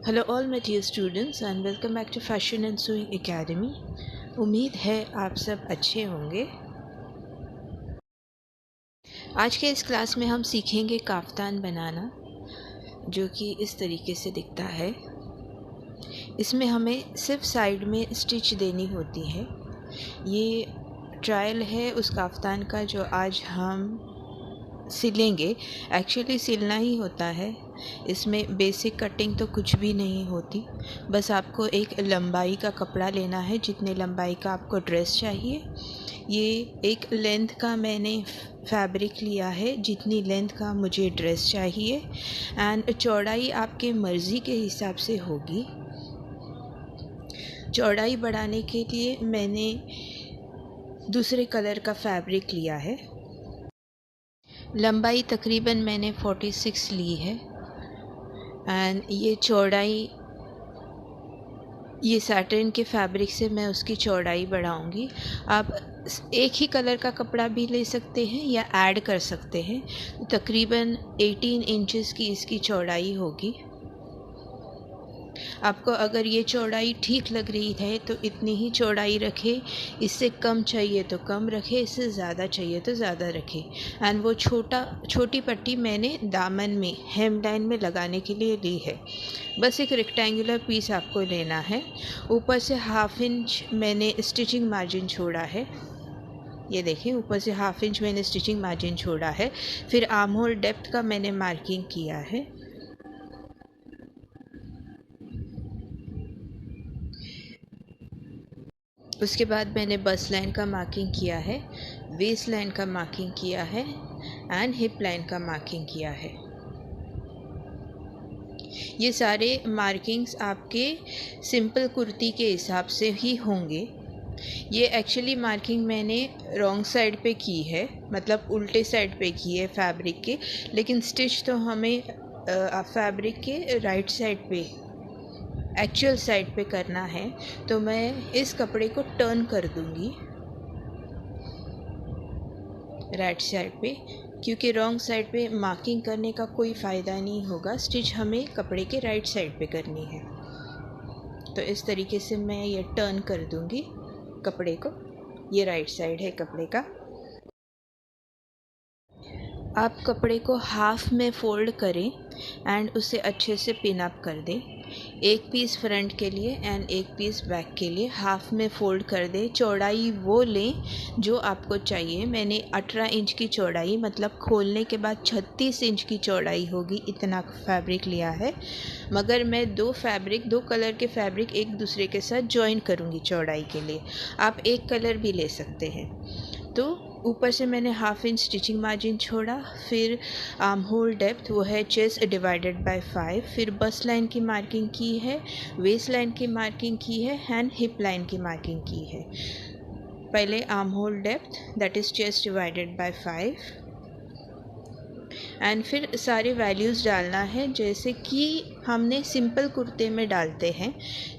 Hello all my dear students and welcome back to fashion and sewing academy. उम्मीद है आप सब अच्छे होंगे। आज के इस क्लास में हम सीखेंगे काफ्तान बनाना, जो कि इस तरीके से दिखता है। इसमें हमें सिर्फ साइड में स्टिच देनी होती है। ये ट्रायल है उस काफ्तान का जो आज हम सिलेंगे। एक्चुअली सिलना ही होता है। इसमें बेसिक कटिंग तो कुछ भी नहीं होती। बस आपको एक लंबाई का कपड़ा लेना है, जितने लंबाई का आपको ड्रेस चाहिए। ये एक लेंथ का मैंने फैब्रिक लिया है, जितनी लेंथ का मुझे ड्रेस चाहिए। एंड चौड़ाई आपके मर्ज़ी के हिसाब से होगी। चौड़ाई बढ़ाने के लिए मैंने दूसरे कलर का फैब्रिक लिया है। लंबाई तकरीबन मैंने 46 ली है एंड ये चौड़ाई, ये सैटिन के फैब्रिक से मैं उसकी चौड़ाई बढ़ाऊंगी। आप एक ही कलर का कपड़ा भी ले सकते हैं या ऐड कर सकते हैं। तकरीबन 18 इंचेस की इसकी चौड़ाई होगी। आपको अगर ये चौड़ाई ठीक लग रही है तो इतनी ही चौड़ाई रखें, इससे कम चाहिए तो कम रखें, इससे ज़्यादा चाहिए तो ज़्यादा रखें। एंड वो छोटी पट्टी मैंने दामन में हेम लाइन में लगाने के लिए ली है। बस एक रेक्टेंगुलर पीस आपको लेना है। ऊपर से 1/2 इंच मैंने स्टिचिंग मार्जिन छोड़ा है। ये देखिए, ऊपर से 1/2 इंच मैंने स्टिचिंग मार्जिन छोड़ा है। फिर आर्म होल डेप्थ का मैंने मार्किंग किया है। उसके बाद मैंने बस्ट लाइन का मार्किंग किया है, वेस्ट लाइन का मार्किंग किया है एंड हिप लाइन का मार्किंग किया है। ये सारे मार्किंग्स आपके सिंपल कुर्ती के हिसाब से ही होंगे। ये एक्चुअली मार्किंग मैंने रॉन्ग साइड पे की है, मतलब उल्टे साइड पे की है फैब्रिक के, लेकिन स्टिच तो हमें फैब्रिक के राइट साइड पे, एक्चुअल साइड पे करना है। तो मैं इस कपड़े को टर्न कर दूंगी राइट साइड पे, क्योंकि रॉन्ग साइड पे मार्किंग करने का कोई फ़ायदा नहीं होगा। स्टिच हमें कपड़े के राइट साइड पे करनी है। तो इस तरीके से मैं ये टर्न कर दूंगी कपड़े को। ये राइट साइड है कपड़े का। आप कपड़े को हाफ में फ़ोल्ड करें एंड उसे अच्छे से पिन अप कर दें। एक पीस फ्रंट के लिए एंड एक पीस बैक के लिए हाफ में फ़ोल्ड कर दें। चौड़ाई वो लें जो आपको चाहिए। मैंने 18 इंच की चौड़ाई, मतलब खोलने के बाद 36 इंच की चौड़ाई होगी, इतना फैब्रिक लिया है। मगर मैं दो कलर के फैब्रिक एक दूसरे के साथ जॉइन करूँगी चौड़ाई के लिए। आप एक कलर भी ले सकते हैं। तो ऊपर से मैंने 1/2 इंच स्टिचिंग मार्जिन छोड़ा। फिर आर्म होल डेप्थ, वो है चेस्ट डिवाइडेड बाय 5। फिर बस्ट लाइन की मार्किंग की है, वेस्ट लाइन की मार्किंग की है एंड हिप लाइन की मार्किंग की है। पहले arm hole depth, that is chest divided by 5 and फिर सारे वैल्यूज़ डालना है, जैसे कि हमने सिंपल कुर्ते में डालते हैं।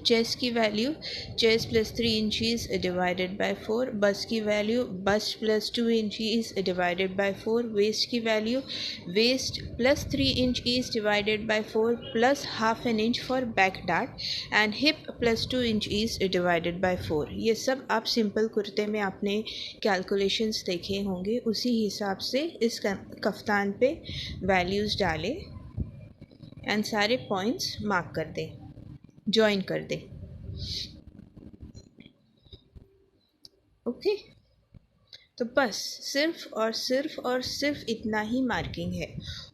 चेस्ट की value chest plus 3 inches divided by 4, bust की value bust plus 2 inches divided by 4, waist की value waist plus 3 inches divided by 4 plus 1/2 an inch for back dart and hip plus 2 inches divided by 4। ये सब आप simple कुर्ते में आपने calculations देखे होंगे, उसी हिसाब से इस कफ्तान पे वैल्यूज़ डालें एंड सारे पॉइंट्स मार्क कर दें, जॉइन कर दें। ओके, तो बस सिर्फ इतना ही मार्किंग है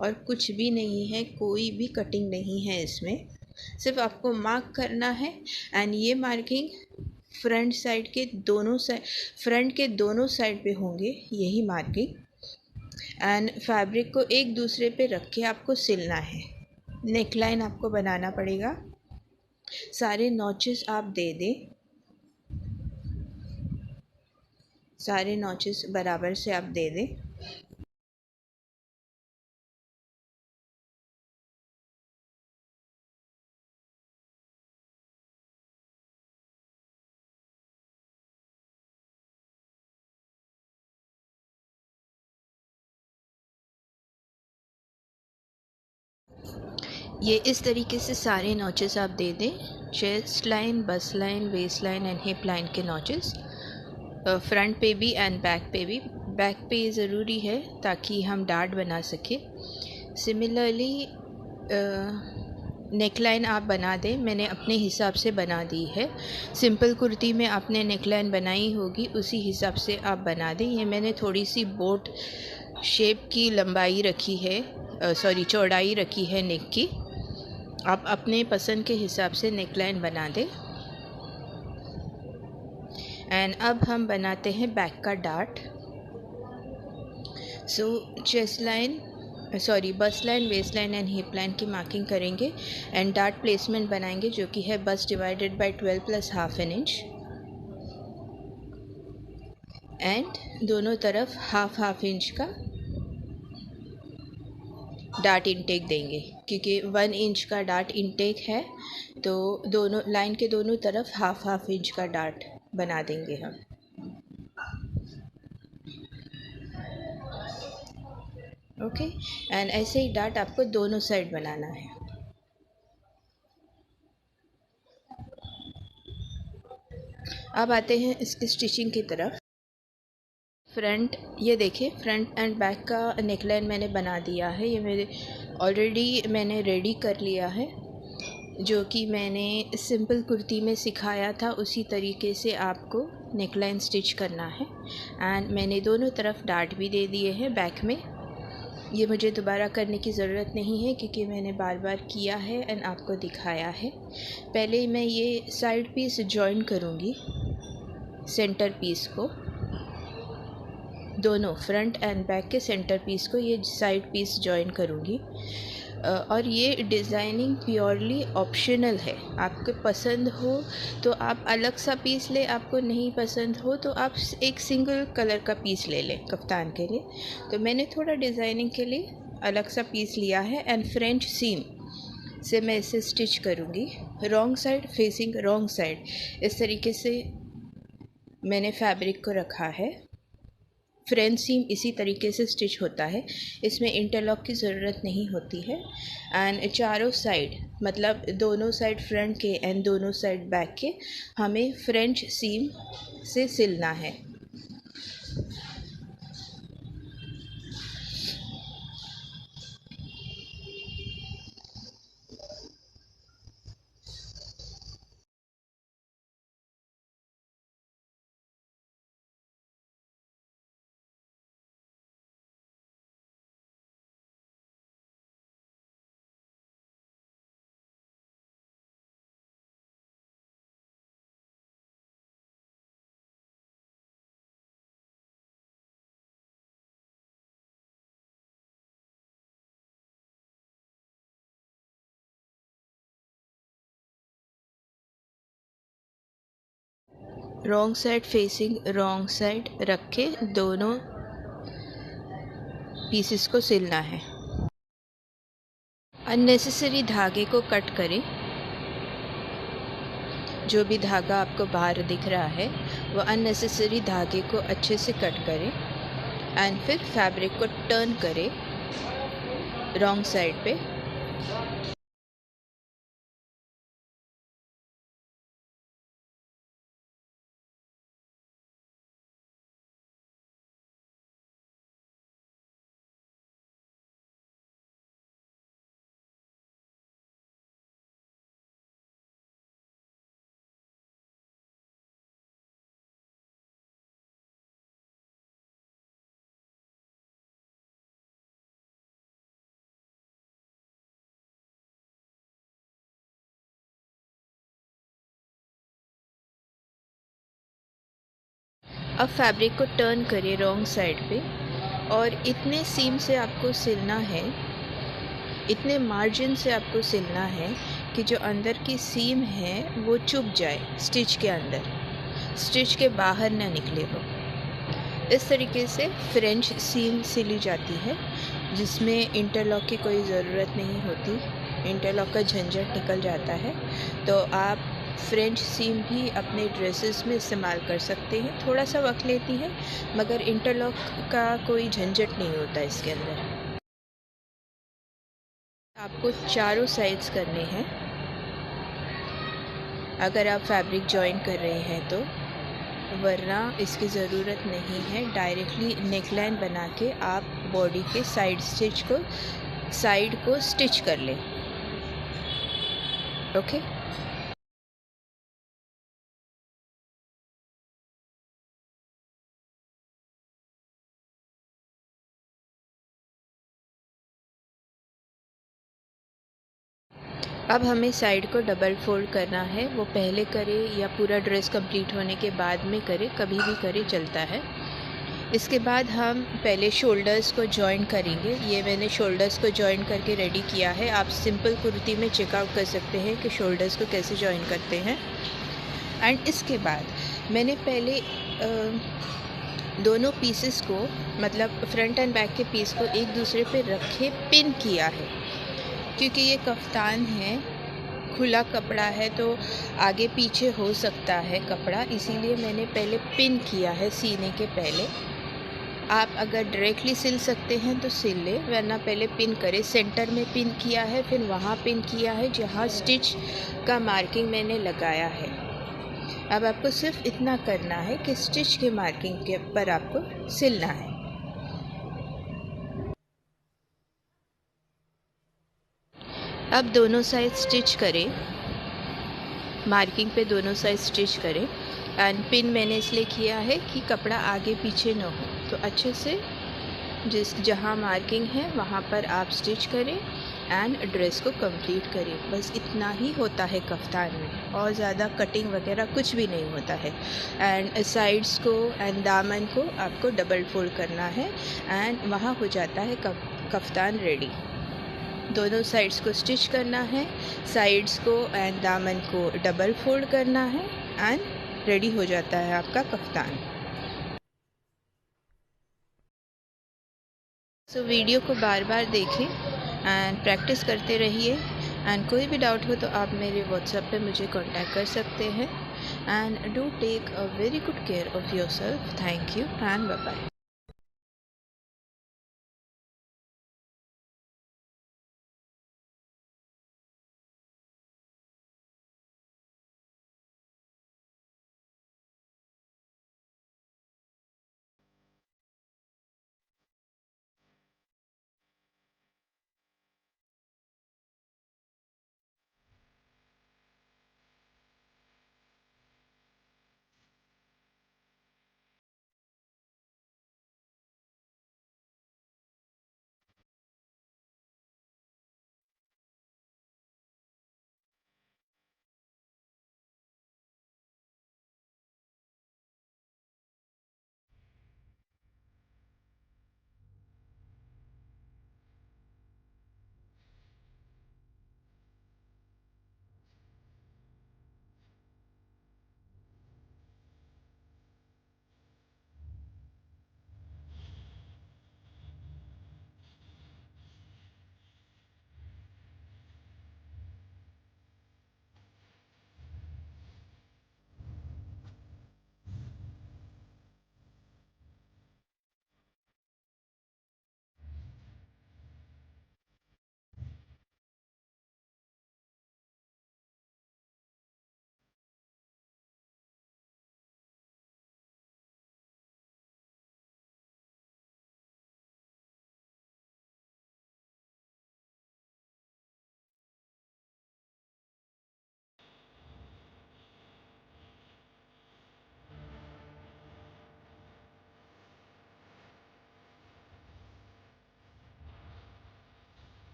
और कुछ भी नहीं है, कोई भी कटिंग नहीं है इसमें। सिर्फ आपको मार्क करना है एंड ये मार्किंग फ्रंट के दोनों साइड पे होंगे, यही मार्किंग। एंड फैब्रिक को एक दूसरे पे रख के आपको सिलना है। नेकलाइन आपको बनाना पड़ेगा। सारे नॉचेस आप दे दें, सारे नॉचेस बराबर से आप दे दें। ये इस तरीके से सारे नॉचेस आप दे दें, chest line, bust line, waist line and hip line के नॉचेस, फ्रंट पे भी एंड बैक पे भी। बैक पे ज़रूरी है ताकि हम डार्ट बना सकें। सिमिलरली नेकलाइन आप बना दें, मैंने अपने हिसाब से बना दी है। सिंपल कुर्ती में आपने नेकलाइन बनाई होगी, उसी हिसाब से आप बना दें। ये मैंने थोड़ी सी बोट शेप की लंबाई रखी है, चौड़ाई रखी है नेक की। आप अपने पसंद के हिसाब से नेकलाइन बना दें। एंड अब हम बनाते हैं बैक का dart. Chest line, bust line, waist line and hip line की मार्किंग करेंगे एंड डार्ट प्लेसमेंट बनाएंगे, जो कि है bust divided by 12 plus half an inch. And दोनों तरफ हाफ इंच का डार्ट इनटेक देंगे, क्योंकि 1 इंच का डार्ट इनटेक है, तो दोनों लाइन के दोनों तरफ हाफ इंच का डार्ट बना देंगे हम। ओके, एंड ऐसे ही डार्ट आपको दोनों साइड बनाना है। अब आते हैं इसकी स्टिचिंग की तरफ। फ्रंट, ये देखिए फ्रंट एंड बैक का नेकलाइन मैंने बना दिया है। ये मैंने रेडी कर लिया है, जो कि मैंने सिंपल कुर्ती में सिखाया था, उसी तरीके से आपको नेकलाइन स्टिच करना है। एंड मैंने दोनों तरफ डार्ट भी दे दिए हैं बैक में। ये मुझे दोबारा करने की ज़रूरत नहीं है, क्योंकि मैंने बार बार किया है एंड आपको दिखाया है। पहले मैं ये साइड पीस जॉइन करूँगी, सेंटर पीस को, दोनों फ्रंट एंड बैक के सेंटर पीस को ये साइड पीस जॉइन करूँगी। और ये डिज़ाइनिंग प्योरली ऑप्शनल है, आपको पसंद हो तो आप अलग सा पीस ले, आपको नहीं पसंद हो तो आप एक सिंगल कलर का पीस ले लें कफ्तान के लिए। तो मैंने थोड़ा डिज़ाइनिंग के लिए अलग सा पीस लिया है एंड फ्रेंच सीम से मैं इसे स्टिच करूँगी। Wrong side facing wrong side, इस तरीके से मैंने फैब्रिक को रखा है। फ्रेंच सीम इसी तरीके से स्टिच होता है, इसमें इंटरलॉक की ज़रूरत नहीं होती है। एंड चारों साइड, मतलब दोनों साइड फ्रंट के एंड दोनों साइड बैक के, हमें फ्रेंच सीम से सिलना है। Wrong side facing wrong side रख के दोनों पीसेस को सिलना है। अननेसेसरी धागे को कट करें, जो भी धागा आपको बाहर दिख रहा है वो अननेसेसरी धागे को अच्छे से कट करें एंड फिर फैब्रिक को टर्न करें रॉन्ग साइड पे। अब फैब्रिक को टर्न करिए रॉन्ग साइड पे और इतने सीम से आपको सिलना है, इतने मार्जिन से आपको सिलना है कि जो अंदर की सीम है वो चुभ जाए स्टिच के अंदर, स्टिच के बाहर ना निकले वो। इस तरीके से फ्रेंच सीम सिली जाती है, जिसमें इंटरलॉक की कोई ज़रूरत नहीं होती, इंटरलॉक का झंझट निकल जाता है। तो आप फ्रेंच सीम भी अपने ड्रेसेस में इस्तेमाल कर सकते हैं। थोड़ा सा वक्त लेती है मगर इंटरलॉक का कोई झंझट नहीं होता इसके अंदर। आपको चारों साइड्स करने हैं अगर आप फैब्रिक जॉइन कर रहे हैं तो, वरना इसकी ज़रूरत नहीं है। डायरेक्टली नेकलाइन बना के आप बॉडी के साइड को स्टिच कर लें। ओके। अब हमें साइड को डबल फोल्ड करना है। वो पहले करें या पूरा ड्रेस कंप्लीट होने के बाद में करें, कभी भी करें चलता है। इसके बाद हम पहले शोल्डर्स को जॉइन करेंगे। ये मैंने शोल्डर्स को जॉइन करके रेडी किया है। आप सिंपल कुर्ती में चेकआउट कर सकते हैं कि शोल्डर्स को कैसे जॉइन करते हैं। एंड इसके बाद मैंने पहले दोनों पीसेस को, मतलब फ्रंट एंड बैक के पीस को एक दूसरे पे रखे पिन किया है, क्योंकि ये कफ्तान है, खुला कपड़ा है तो आगे पीछे हो सकता है कपड़ा, इसीलिए मैंने पहले पिन किया है सीने के पहले। आप अगर डायरेक्टली सिल सकते हैं तो सिल ले, वरना पहले पिन करें। सेंटर में पिन किया है, फिर वहाँ पिन किया है जहाँ स्टिच का मार्किंग मैंने लगाया है। अब आपको सिर्फ इतना करना है कि स्टिच के मार्किंग के पर आपको सिलना है। अब दोनों साइड स्टिच करें, मार्किंग पे दोनों साइड स्टिच करें। एंड पिन मैंने इसलिए किया है कि कपड़ा आगे पीछे न हो, तो अच्छे से जहाँ मार्किंग है वहाँ पर आप स्टिच करें एंड ड्रेस को कंप्लीट करें। बस इतना ही होता है कफ्तान में, और ज़्यादा कटिंग वगैरह कुछ भी नहीं होता है। एंड साइड्स को एंड दामन को आपको डबल फोल्ड करना है एंड वहाँ हो जाता है कफ्तान रेडी। दोनों साइड्स को स्टिच करना है, साइड्स को एंड दामन को डबल फोल्ड करना है एंड रेडी हो जाता है आपका कफ्तान। सो वीडियो को बार बार देखें एंड प्रैक्टिस करते रहिए। एंड कोई भी डाउट हो तो आप मेरे व्हाट्सएप पे मुझे कांटेक्ट कर सकते हैं। And do take a very good care of yourself. Thank you and bye bye.